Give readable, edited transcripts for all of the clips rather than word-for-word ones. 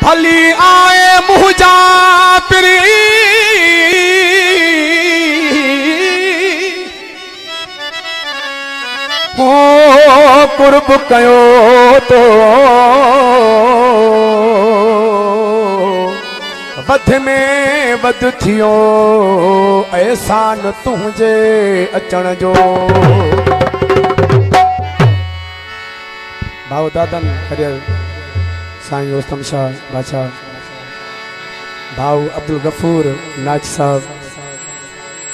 भली आए मुझा पिरी हो कुर्ब कयो तो वध में वध थियो एहसान तुझे अचण जो। भाव दादन हरियर साईं रोस्तम शाह बादशाह, भाव अब्दुल गफूर नाच साहब,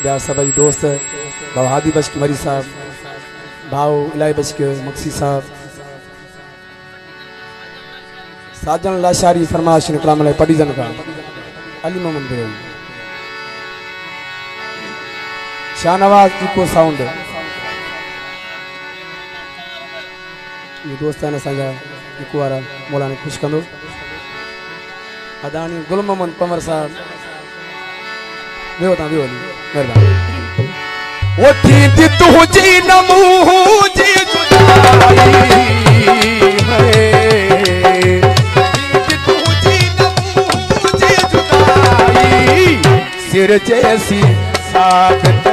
ॿिया सभई दोस्त, भाव हादी बश्क मरी साहब, भाव इलाही बश्क मक्सी साहब, साजन लाशारी फरमाश निकलाम पडीजन का अली मोहम्मद बेगम, शाहनवाज इको साउंड, ये दोस्त आहिनि असांजा इको वारा, मौलाना ख़ुशि कंदो। अदानी गुल मोहम्मद पमर साहब, वेहो तव्हां वेहो हली महिरबानी। तुंहिंजी न मुंहिंजी जुदाई सिर जैसी साबित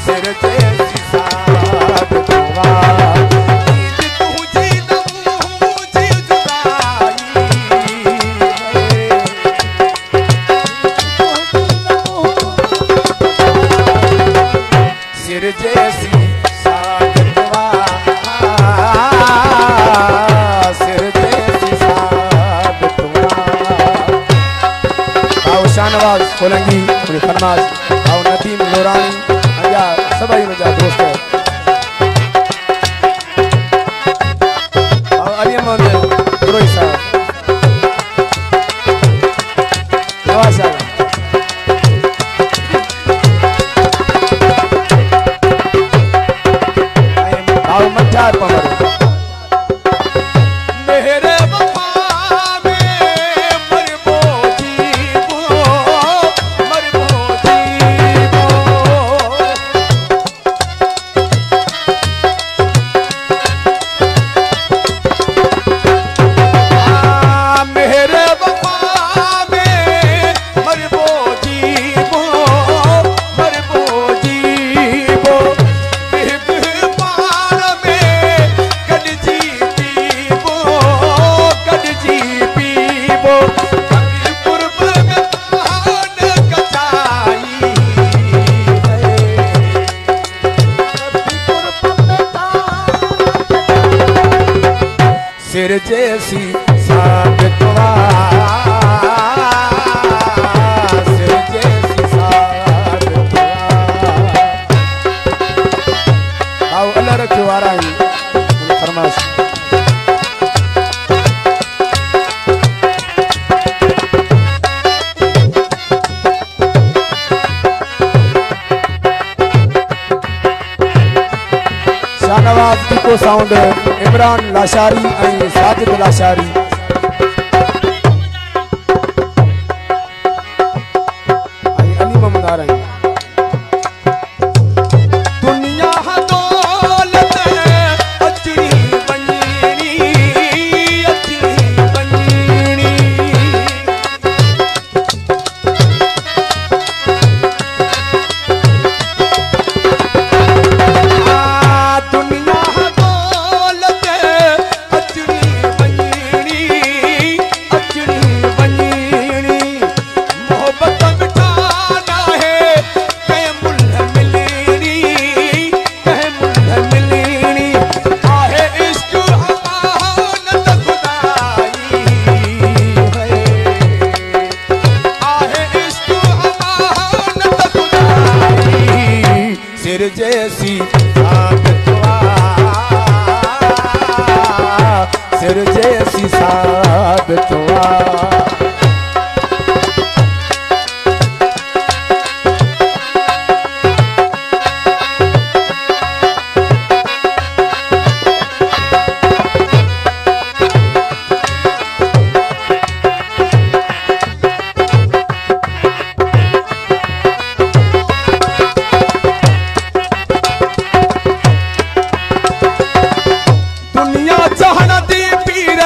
सिर जैसी साबित सिर जैसी साबित सिर जैसी साबित शाहनवाज कोलंगी उन्हें फरमाश और नदीम नूरानी या सभी मुझा दोस्त और अली मोहम्मद गुरोई साहब, नवाज साहब, भाव मठार पमर सिर जैसी साबित सिर जैसी साबित आओ अल्लाह रखो आ रहा है फरमाश। शाहनवाज इको साउंड इमरान लाशारी ऐं साजिद लाशारी, ऐं अली मोहम्मद आ रही। दुनिया दौलत अचणी वञणी अचणी वञणी सिर जैसी साबित सिर जैसी साबित दुनिया जहान दी पीर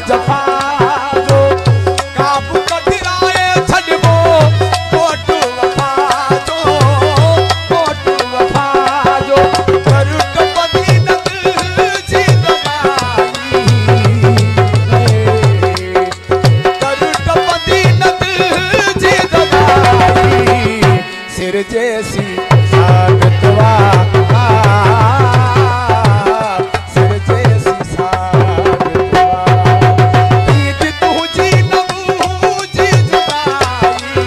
जफा जो काबू कढिराए छॾिबो कोट वफा जो कोट वफा जो करुट मदीनत जी दबाई करुट मदीनत जी दबाई सिर जैसी सागतवा सिर जैसी सागतवा ईद तुझी नबूजी जुदाई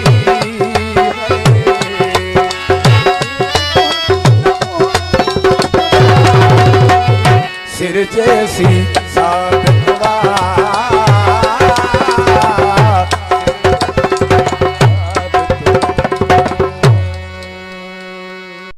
सिर जैसी सागतवा